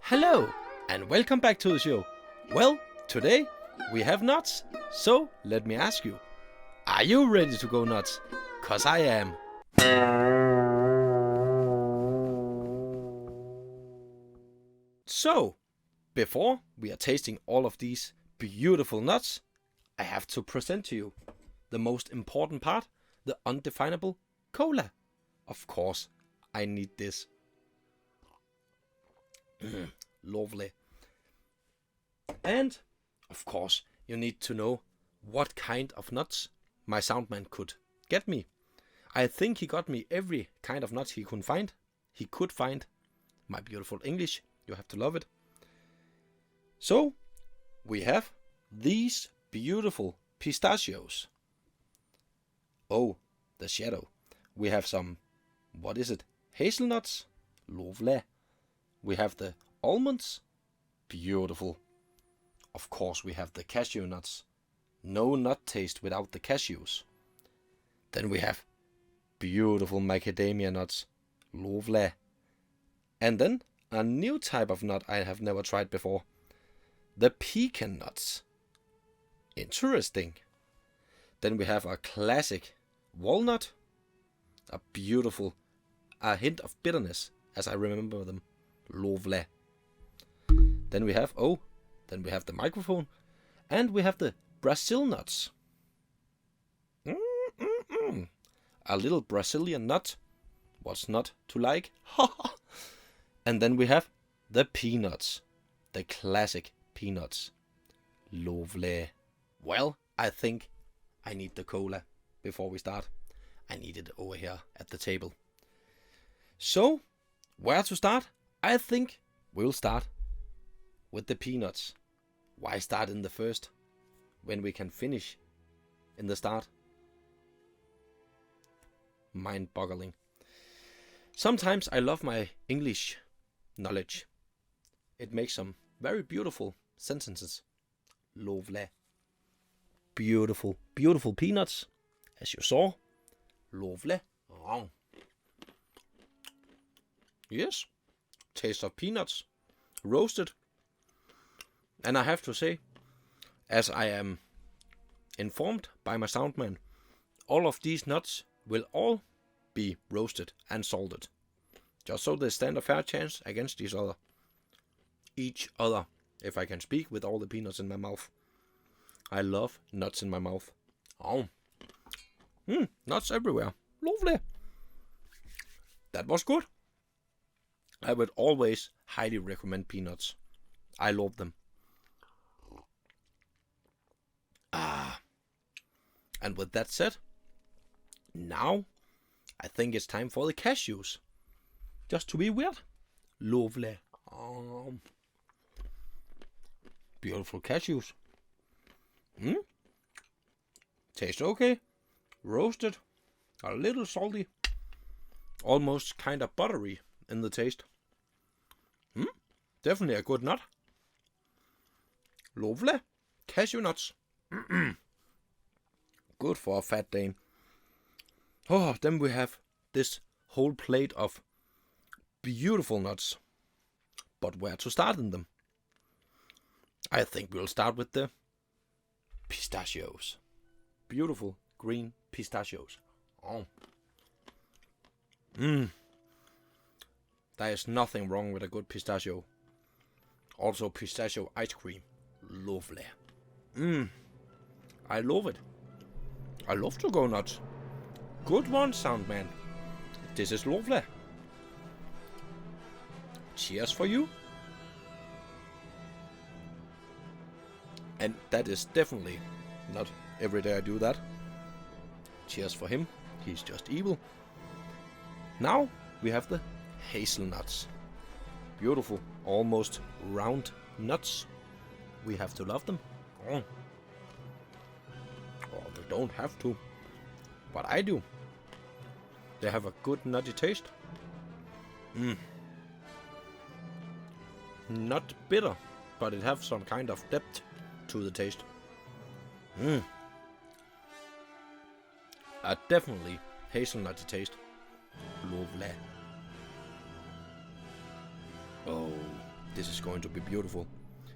Hello, and welcome back to the show. Well, today we have nuts, so let me ask you, are you ready to go nuts? 'Cause I am. So, before we are tasting all of these beautiful nuts, I have to present to you the most important part, the undefinable cola. Of course, I need this. Lovely. And, of course, you need to know what kind of nuts my soundman could get me. I think he got me every kind of nuts he could find. He could find. My beautiful English, you have to love it. So, we have these beautiful pistachios. Oh, the shadow. We have some, what is it? Hazelnuts. Lovely. We have the almonds. Beautiful. Of course, we have the cashew nuts. No nut taste without the cashews. Then we have beautiful macadamia nuts. Lovely. And then a new type of nut I have never tried before. The pecan nuts. Interesting. Then we have a classic walnut. A beautiful, a hint of bitterness as I remember them. Lovely. Then we have, the microphone. And we have the Brazil nuts. A little Brazilian nut. What's not to like? And then we have the peanuts. The classic peanuts. Lovely. Well, I think I need the cola before we start. I need it over here at the table. So, where to start? I think we'll start with the peanuts. Why start in the first when we can finish in the start? Mind-boggling. Sometimes I love my English knowledge. It makes some very beautiful sentences. Lovely. Beautiful, beautiful peanuts, as you saw. Lovely. Oh. Yes. Taste of peanuts. Roasted. And I have to say, as I am informed by my soundman, all of these nuts will all be roasted and salted. Just so they stand a fair chance against each other. Each other, if I can speak with all the peanuts in my mouth. I love nuts in my mouth. Oh. Nuts everywhere. Lovely. That was good. I would always highly recommend peanuts. I love them. And with that said, now I think it's time for the cashews. Just to be weird. Lovely. Beautiful cashews. Taste okay. Roasted. A little salty. Almost kind of buttery in the taste. Definitely a good nut. Lovely. Cashew nuts. Good for a fat Dane. Oh, then we have this whole plate of beautiful nuts. But where to start in them? I think we'll start with the pistachios. Beautiful green pistachios. Oh. There is nothing wrong with a good pistachio. Also pistachio ice cream. Lovely. I love it. I love to go nuts. Good one, soundman. This is lovely. Cheers for you. And that is definitely not every day I do that. Cheers for him. He's just evil. Now we have the hazelnuts. Beautiful, almost round nuts. We have to love them. Oh, we don't have to, but I do. They have a good nutty taste. Not bitter, but it has some kind of depth to the taste. A definitely hazelnutty taste. Lovely. Oh, This is going to be beautiful,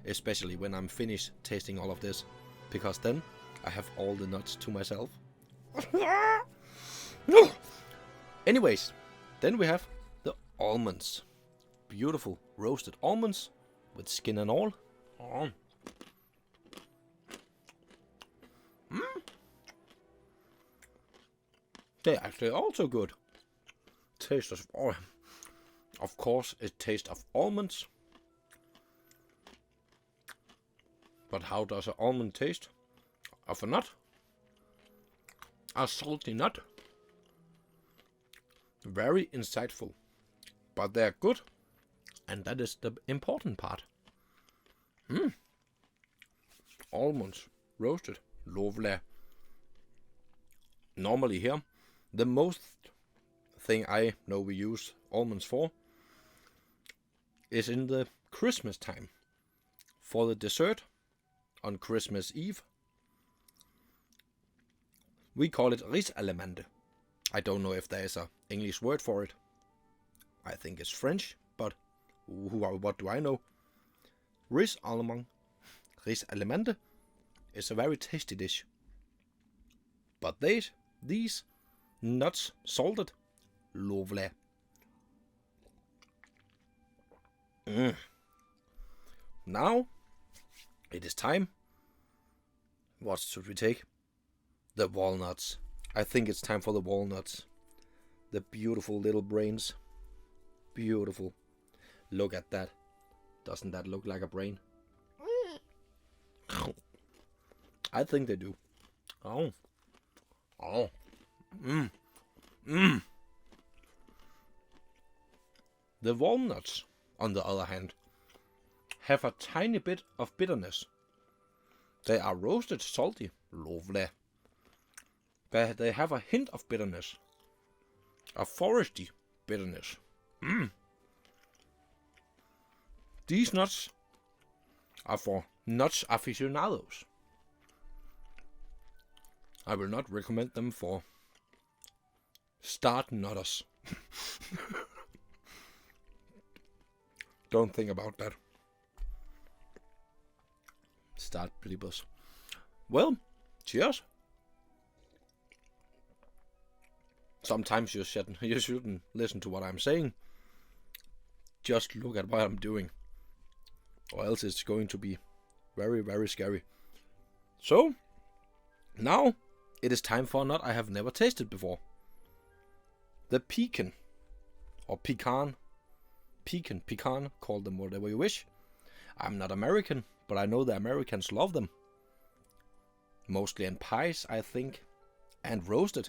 especially when I'm finished tasting all of this, because then I have all the nuts to myself. Anyways, then we have the almonds. Beautiful roasted almonds with skin and all. They're actually also good. Taste of course, it tastes of almonds. But how does an almond taste? Of a nut? A salty nut? Very insightful. But they're good. And that is the important part. Almonds roasted. Lovely. Normally here, the most thing I know we use almonds for is in the Christmas time. For the dessert on Christmas Eve. We call it risalemande. I don't know if there is an English word for it. I think it's French, but what do I know? Risalemande is a very tasty dish. But these nuts salted, lovely. Now it is time. What should we take? The walnuts. I think it's time for the walnuts. The beautiful little brains. Beautiful. Look at that. Doesn't that look like a brain? I think they do. Oh. The walnuts, on the other hand, have a tiny bit of bitterness. They are roasted salty, lovely. But they have a hint of bitterness. A foresty bitterness. These nuts are for nuts aficionados. I will not recommend them for start nutters. Don't think about that. Start believers. Well, cheers. Sometimes you shouldn't listen to what I'm saying. Just look at what I'm doing. Or else it's going to be very, very scary. So, now it is time for a nut I have never tasted before. The pecan. Or pecan. Pecan, call them whatever you wish. I'm not American, but I know the Americans love them. Mostly in pies, I think. And roasted.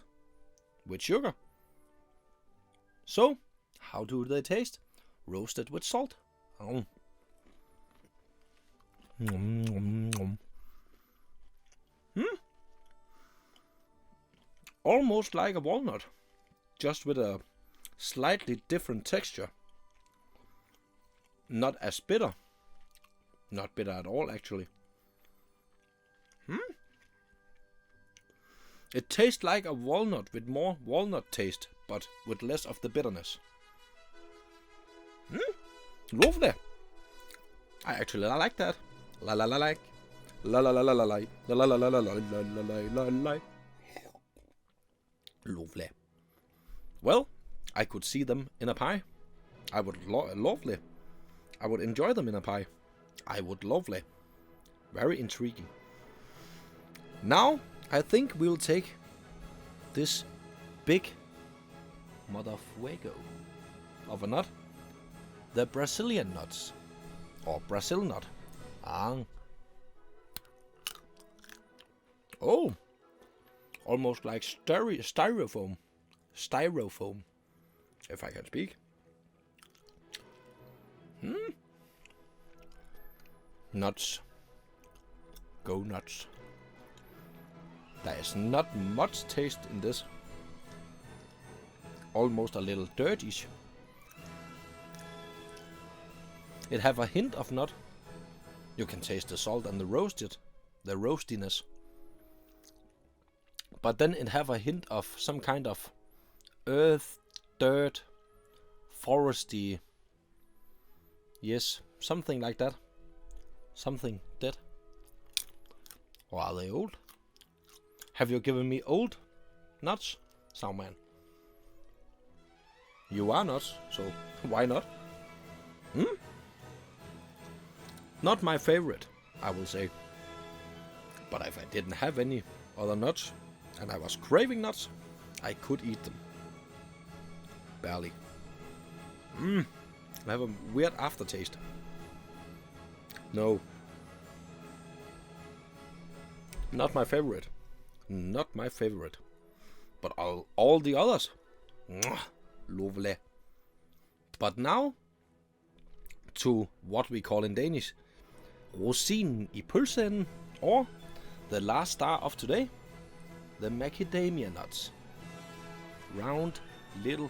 With sugar. So, how do they taste? Roasted with salt. Oh. Almost like a walnut, just with a slightly different texture. Not as bitter. Not bitter at all, actually. It tastes like a walnut with more walnut taste, but with less of the bitterness. Lovely. I actually like that. La la la like. La la la la la like. La la la la la la la la. Lovely. Well, I could see them in a pie. I would lovely. I would enjoy them in a pie. I would lovely. Very intriguing. Now, I think we'll take this big mother fuego of a nut. The Brazilian nuts. Or Brazil nut. Oh. Almost like styrofoam. Styrofoam. If I can speak. Nuts. Go nuts. There is not much taste in this. Almost a little dirty. It have a hint of nut. You can taste the salt and the roastiness. But then it have a hint of some kind of earth, dirt, foresty. Yes, Something like that. Something dead. Or are they old? Have you given me old nuts, Soundman? You are nuts, so why not? Not my favorite, I will say. But if I didn't have any other nuts, and I was craving nuts, I could eat them. Barely. I have a weird aftertaste. No. Not my favorite. Not my favorite. But all the others. Lovely. But now, to what we call in Danish, rosinen i pølseenden, or the last star of today, the macadamia nuts. Round, little,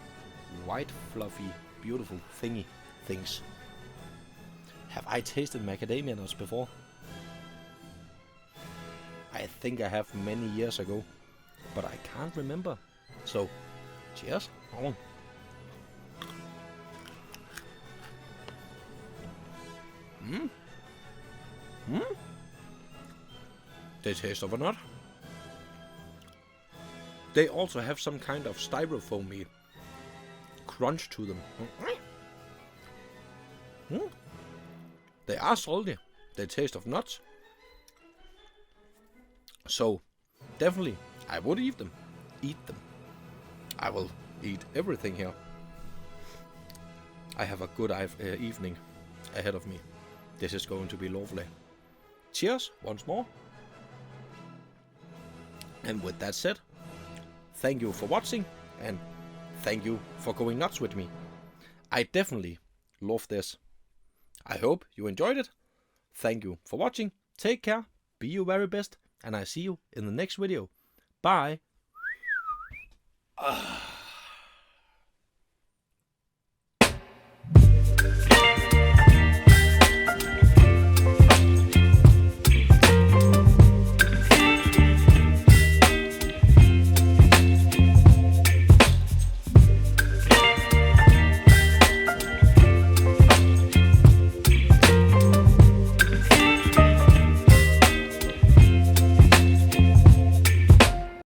white, fluffy, beautiful things. Have I tasted macadamia nuts before? I think I have many years ago, but I can't remember. So, cheers. They taste of a nut. They also have some kind of styrofoamy crunch to them. They are salty. They taste of nuts. So, definitely, I would eat them. I will eat everything here. I have a good evening ahead of me. This is going to be lovely. Cheers once more. And with that said, thank you for watching, and thank you for going nuts with me. I definitely love this. I hope you enjoyed it. Thank you for watching. Take care. Be your very best. And I see you in the next video. Bye.